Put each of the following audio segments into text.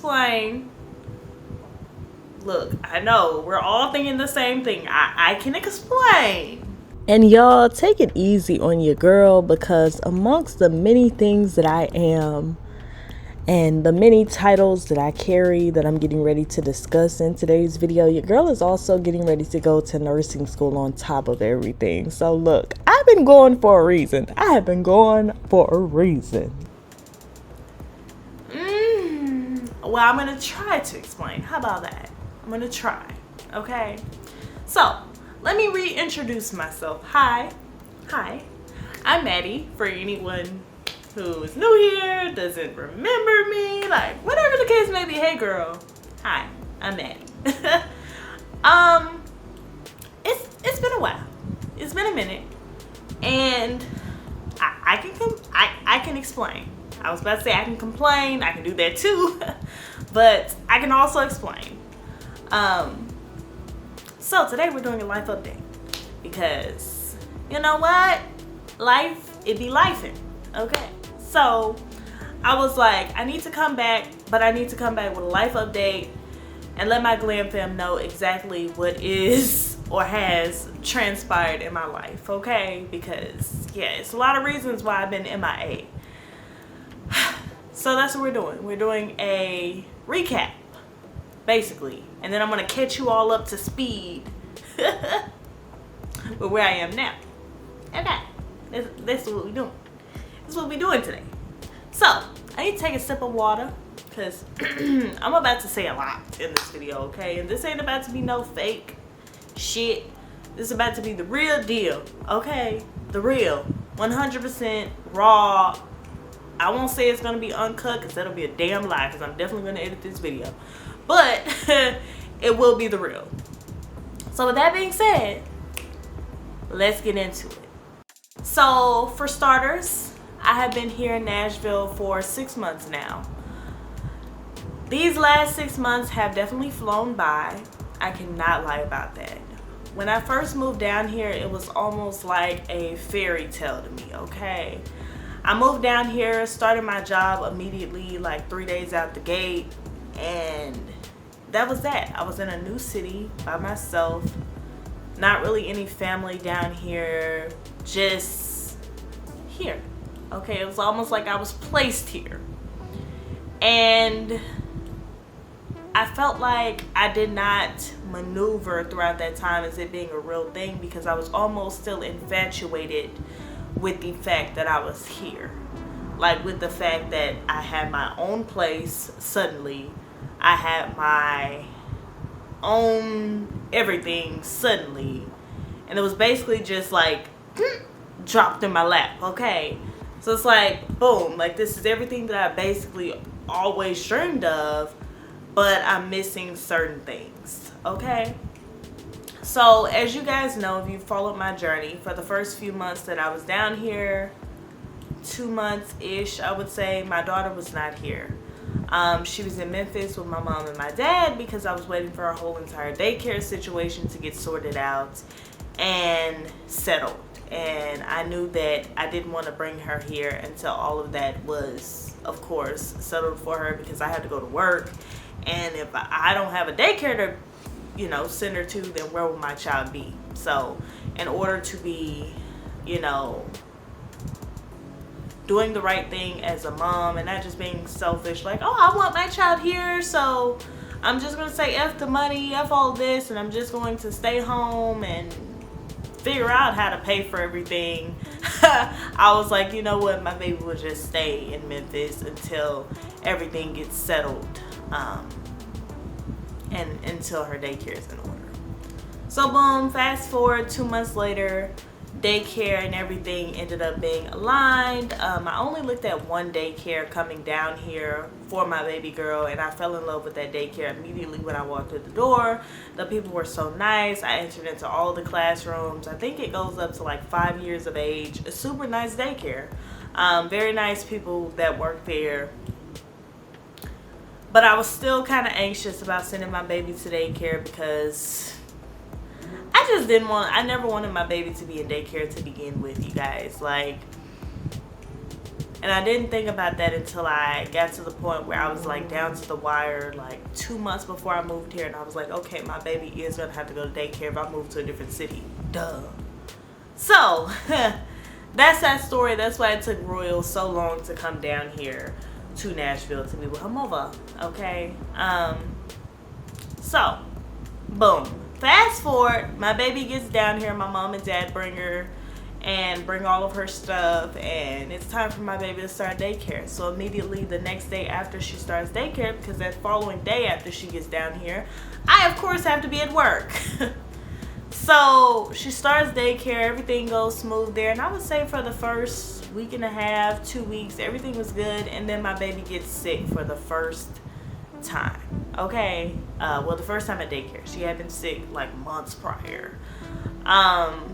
explain. Look, I know we're all thinking the same thing. I can explain. And y'all, take it easy on your girl, because amongst the many things that I am and the many titles that I carry that I'm getting ready to discuss in today's video, your girl is also getting ready to go to nursing school on top of everything. So look, I've been going for a reason. I have been going for a reason. Well, I'm going to try to explain. How about that? I'm going to try. Okay? So, let me reintroduce myself. Hi. I'm Maddie, for anyone who is new here, doesn't remember me, like whatever the case may be. Hey girl. Hi, I'm Maddie. It's been a while. It's been a minute. And I can explain. I was about to say I can complain, I can do that too. But I can also explain. So today we're doing a life update, because you know what? Life, it be lifing. Okay. So I was like, I need to come back, but I need to come back with a life update and let my Glam fam know exactly what is or has transpired in my life. Okay. Because yeah, it's a lot of reasons why I've been MIA. So that's what we're doing. We're doing a recap, basically, and then I'm gonna catch you all up to speed with where I am now. Okay, this is what we're doing. This is what we're doing today. So I need to take a sip of water, because I'm about to say a lot in this video. Okay, and this ain't about to be no fake shit. This is about to be the real deal. Okay, the real 100% raw. I won't say it's gonna be uncut, because that'll be a damn lie, because I'm definitely gonna edit this video, but it will be the real. So with that being said, let's get into it. So for starters, I have been here in Nashville for 6 months now. These last 6 months have definitely flown by. I cannot lie about that. When I first moved down here, it was almost like a fairy tale to me. Okay, I moved down here, started my job immediately, like 3 days out the gate, and that was that. I was in a new city by myself, not really any family down here, just here. Okay, it was almost like I was placed here. And I felt like I did not maneuver throughout that time as it being a real thing, because I was almost still infatuated with the fact that I was here. Like with the fact that I had my own place suddenly. I had my own everything suddenly. And it was basically just like dropped in my lap. Okay. So it's like, boom, like this is everything that I basically always dreamed of, but I'm missing certain things. Okay. So as you guys know, if you followed my journey, for the first few months that I was down here, 2 months-ish, I would say, my daughter was not here. She was in Memphis with my mom and my dad, because I was waiting for our whole entire daycare situation to get sorted out and settled. And I knew that I didn't want to bring her here until all of that was, of course, settled for her, because I had to go to work. And if I don't have a daycare to, you know, send her to, then where will my child be? So in order to be, you know, doing the right thing as a mom and not just being selfish, like, oh, I want my child here, so I'm just going to say F the money, F all this, and I'm just going to stay home and figure out how to pay for everything. I was like, you know what, my baby will just stay in Memphis until everything gets settled, and until her daycare is in order. So boom, fast forward 2 months later, daycare and everything ended up being aligned. I only looked at one daycare coming down here for my baby girl, and I fell in love with that daycare immediately when I walked through the door. The people were so nice. I entered into all the classrooms. I think it goes up to like 5 years of age. A super nice daycare. Very nice people that work there. But I was still kind of anxious about sending my baby to daycare, because I never wanted my baby to be in daycare to begin with, you guys. Like, And I didn't think about that until I got to the point where I was like down to the wire like 2 months before I moved here. And I was like, okay, my baby is going to have to go to daycare if I move to a different city. Duh. So, that's that story. That's why it took Royal so long to come down here to Nashville to be with her mother. Okay? So, boom. Fast forward, my baby gets down here. My mom and dad bring her and bring all of her stuff, and it's time for my baby to start daycare. So immediately the next day after she starts daycare, because that following day after she gets down here, I of course have to be at work. So she starts daycare, everything goes smooth there, and I would say for the first week and a half, 2 weeks, everything was good. And then my baby gets sick for the first time. Okay, well, the first time at daycare. She had been sick like months prior,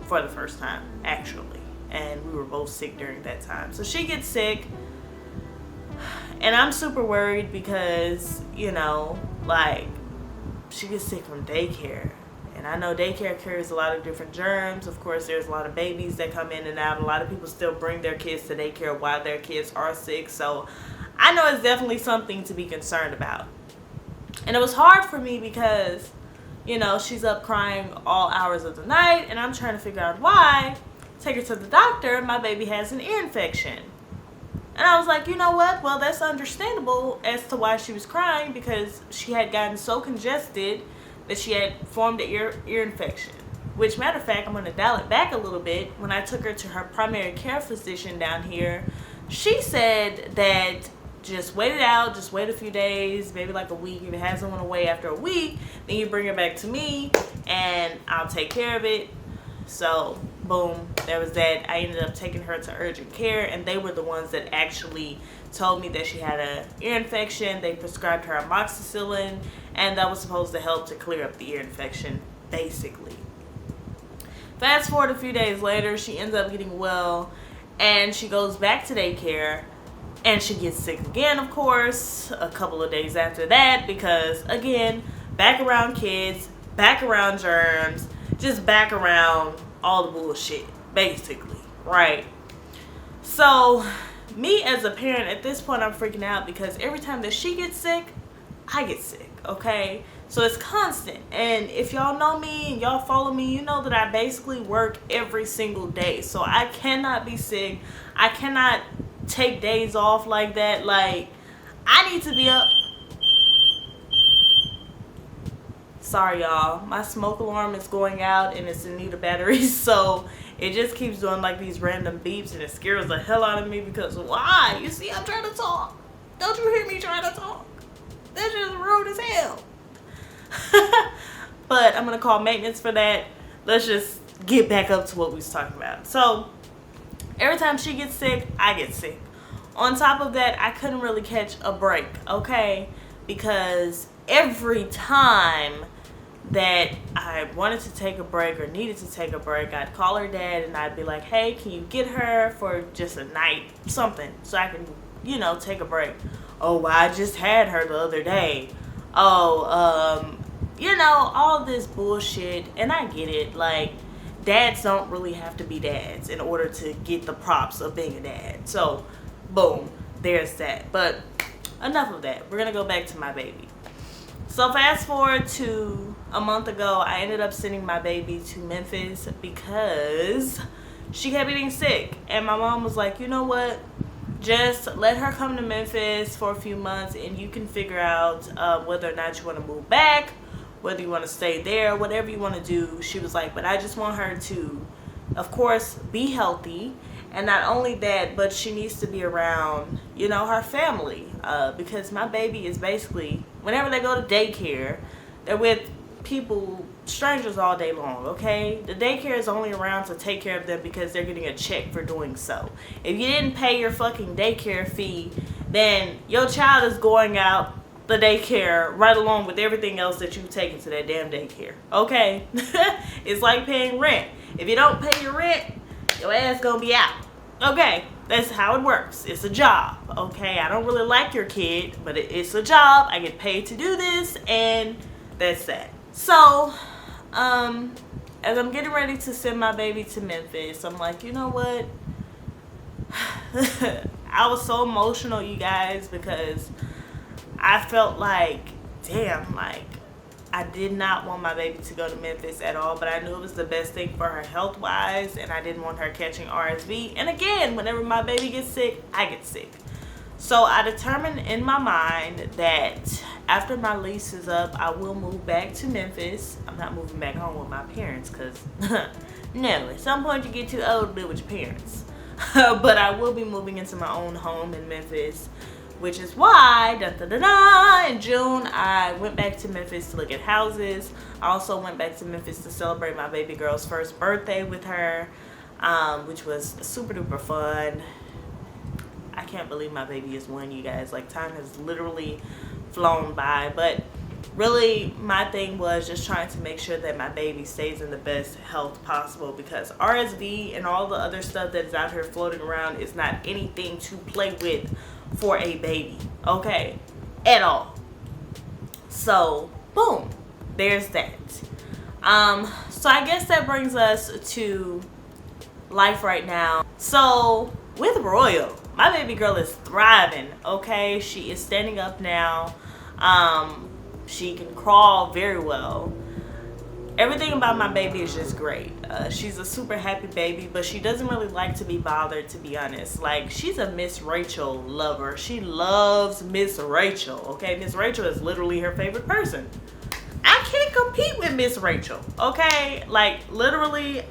for the first time actually, and we were both sick during that time. So she gets sick, and I'm super worried because, you know, like, she gets sick from daycare, and I know daycare carries a lot of different germs. Of course, there's a lot of babies that come in and out. A lot of people still bring their kids to daycare while their kids are sick, so I know it's definitely something to be concerned about. And it was hard for me because, you know, she's up crying all hours of the night, and I'm trying to figure out why. Take her to the doctor, my baby has an ear infection. And I was like, you know what? Well, that's understandable as to why she was crying, because she had gotten so congested that she had formed an ear infection. Which, matter of fact, I'm going to dial it back a little bit. When I took her to her primary care physician down here, she said that just wait it out, just wait a few days, maybe like a week. If it hasn't went away after a week, then you bring her back to me and I'll take care of it. So boom, there was that. I ended up taking her to urgent care, and they were the ones that actually told me that she had an ear infection. They prescribed her amoxicillin, and that was supposed to help to clear up the ear infection, basically. Fast forward a few days later, she ends up getting well, and she goes back to daycare. And she gets sick again, of course, a couple of days after that, because, again, back around kids, back around germs, just back around all the bullshit, basically, right? So, me as a parent, at this point, I'm freaking out because every time that she gets sick, I get sick, okay? So, it's constant. And if y'all know me and y'all follow me, you know that I basically work every single day. So, I cannot be sick. I cannot take days off like that. Like, I need to be up. Sorry y'all, my smoke alarm is going out and it's in need of batteries, so it just keeps doing like these random beeps, and it scares the hell out of me because why? You see, I'm trying to talk. Don't you hear me trying to talk? That's just rude as hell. But I'm gonna call maintenance for that. Let's just get back up to what we was talking about. So every time she gets sick, I get sick. On top of that, I couldn't really catch a break, okay? Because every time that I wanted to take a break or needed to take a break, I'd call her dad and I'd be like, hey, can you get her for just a night, something, so I can, you know, take a break. Oh, well, I just had her the other day. Oh, you know, all this bullshit. And I get it, like, dads don't really have to be dads in order to get the props of being a dad. So, boom, there's that. But enough of that. We're gonna go back to my baby. So fast forward to a month ago, I ended up sending my baby to Memphis because she kept getting sick. And my mom was like, you know what? Just let her come to Memphis for a few months and you can figure out whether or not you want to move back, whether you want to stay there, whatever you want to do. She was like, but I just want her to, of course, be healthy. And not only that, but she needs to be around, you know, her family. Because my baby is basically, whenever they go to daycare, they're with people, strangers all day long, okay? The daycare is only around to take care of them because they're getting a check for doing so. If you didn't pay your fucking daycare fee, then your child is going out the daycare right along with everything else that you've taken to that damn daycare, okay? It's like paying rent. If you don't pay your rent, your ass gonna be out. Okay, that's how it works. It's a job, okay? I don't really like your kid, but it's a job. I get paid to do this, and that's that. So, as I'm getting ready to send my baby to Memphis, I'm like, you know what? I was so emotional, you guys, because I felt like, damn, like, I did not want my baby to go to Memphis at all, but I knew it was the best thing for her health-wise, and I didn't want her catching RSV. And again, whenever my baby gets sick, I get sick. So I determined in my mind that after my lease is up, I will move back to Memphis. I'm not moving back home with my parents because, no, at some point you get too old to live with your parents. But I will be moving into my own home in Memphis, which is why, in June, I went back to Memphis to look at houses. I also went back to Memphis to celebrate my baby girl's first birthday with her, which was super duper fun. I can't believe my baby is 1, you guys. Like, time has literally flown by. But really, my thing was just trying to make sure that my baby stays in the best health possible, because RSV and all the other stuff that is out here floating around is not anything to play with for a baby, okay, at all. So boom, there's that. So I guess that brings us to life right now. So with Royal, my baby girl is thriving, okay? She is standing up now. She can crawl very well. Everything about my baby is just great. She's a super happy baby, but she doesn't really like to be bothered, to be honest. Like, she's a Miss Rachel lover. She loves Miss Rachel, okay? Miss Rachel is literally her favorite person. I can't compete with Miss Rachel, okay? Like, literally,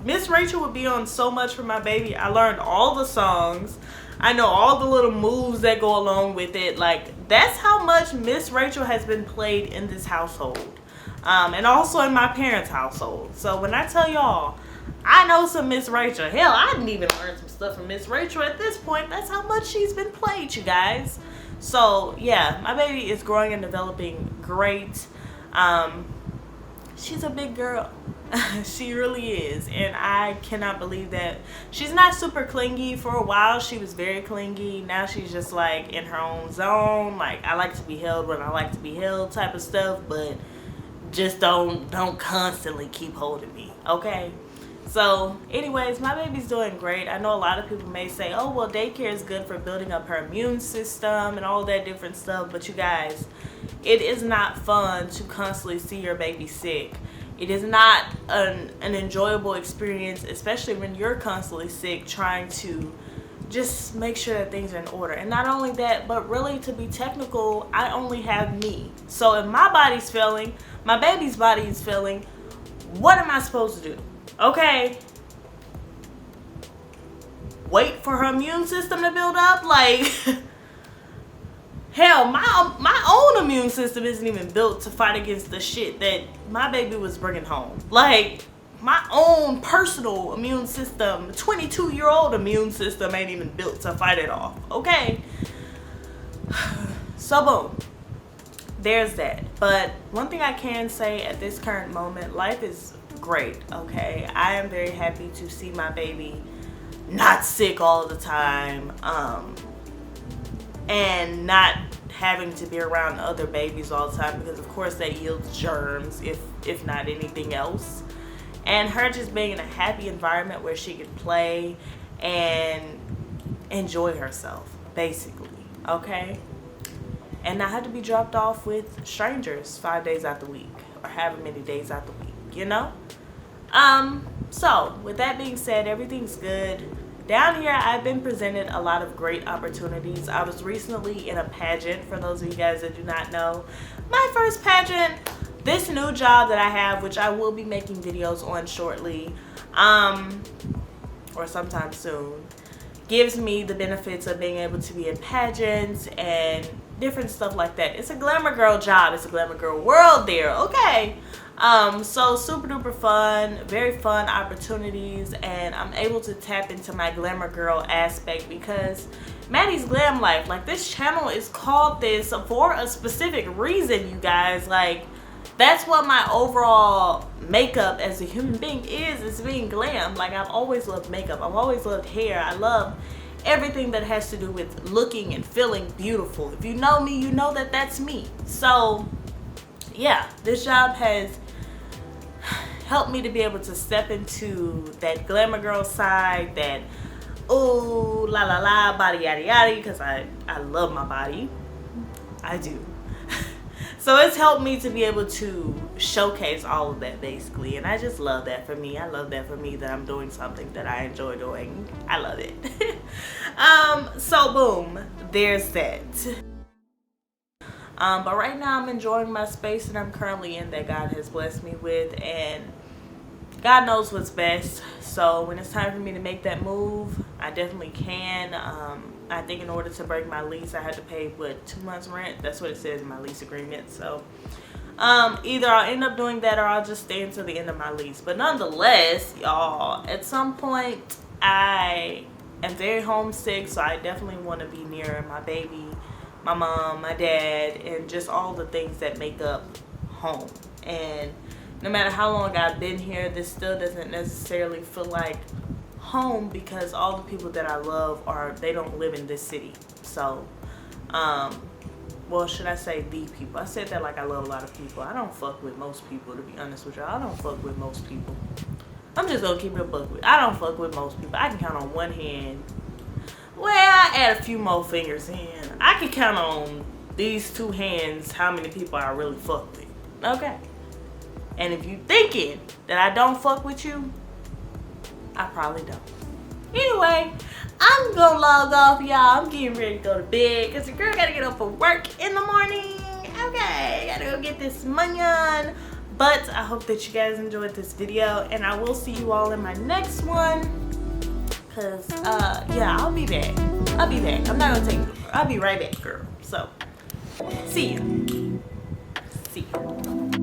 Miss Rachel would be on so much for my baby. I learned all the songs. I know all the little moves that go along with it. Like, that's how much Miss Rachel has been played in this household. And also in my parents' household. So when I tell y'all, I know some Miss Rachel. Hell, I didn't even learn some stuff from Miss Rachel at this point. That's how much she's been played, you guys. So yeah, my baby is growing and developing great. She's a big girl. She really is. And I cannot believe that she's not super clingy. For a while she was very clingy. Now she's just like in her own zone. Like, I like to be held when I like to be held type of stuff, but just don't constantly keep holding me, okay? So anyways, my baby's doing great. I know a lot of people may say, oh, well, daycare is good for building up her immune system and all that different stuff, but you guys, it is not fun to constantly see your baby sick. It is not an enjoyable experience, especially when you're constantly sick, trying to just make sure that things are in order. And not only that, but really, to be technical, I only have me. So if my body's failing, my baby's body is failing, what am I supposed to do? Okay, wait for her immune system to build up? Like, hell, my own immune system isn't even built to fight against the shit that my baby was bringing home. Like, my own personal immune system, 22-year-old immune system, ain't even built to fight it off, okay? So boom, there's that. But one thing I can say at this current moment, life is great, okay? I am very happy to see my baby not sick all the time, and not having to be around other babies all the time, because of course that yields germs, if not anything else. And her just being in a happy environment where she could play and enjoy herself, basically, okay? And not have to be dropped off with strangers 5 days out the week, or however many days out the week, you know? So with that being said, everything's good. Down here, I've been presented a lot of great opportunities. I was recently in a pageant, for those of you guys that do not know. My first pageant, this new job that I have, which I will be making videos on shortly, or sometime soon, gives me the benefits of being able to be in pageants and different stuff like that. It's a glamour girl job. It's a glamour girl world there, okay? So super duper fun, very fun opportunities, and I'm able to tap into my glamour girl aspect because Mattie's Glam Life, like, this channel is called this for a specific reason, you guys. Like, that's what my overall makeup as a human being is being glam. Like, I've always loved makeup. I've always loved hair. I love everything that has to do with looking and feeling beautiful. If you know me, you know that that's me. So yeah, this job has helped me to be able to step into that glamour girl side, that ooh, la la la, body yada yada, because I love my body. I do. So it's helped me to be able to showcase all of that basically, and I just love that for me. I love that for me, that I'm doing something that I enjoy doing. I love it. So boom, there's that. But right now I'm enjoying my space that I'm currently in, that God has blessed me with, and God knows what's best. So when it's time for me to make that move, I definitely can. I think in order to break my lease, I had to pay, what, 2 months rent? That's what it says in my lease agreement. So either I'll end up doing that or I'll just stay until the end of my lease. But nonetheless, y'all, at some point I am very homesick, so I definitely want to be near my baby, my mom, my dad, and just all the things that make up home. And no matter how long I've been here, this still doesn't necessarily feel like home, because all the people that I love they don't live in this city. So well, should I say the people? I said that like I love a lot of people. I don't fuck with most people, to be honest with y'all. I don't fuck with most people. I'm just gonna keep it a buck with. I don't fuck with most people. I can count on one hand. Well, I add a few more fingers in. I can count on these 2 hands how many people I really fuck with. Okay. And if you thinking that I don't fuck with you, I probably don't. Anyway, I'm gonna log off, y'all. I'm getting ready to go to bed because the girl gotta get up for work in the morning. Okay, gotta go get this money on. But I hope that you guys enjoyed this video, and I will see you all in my next one. Cause yeah, I'll be back. I'll be back. I'm not gonna take it. I'll be right back, girl. So see you. See you.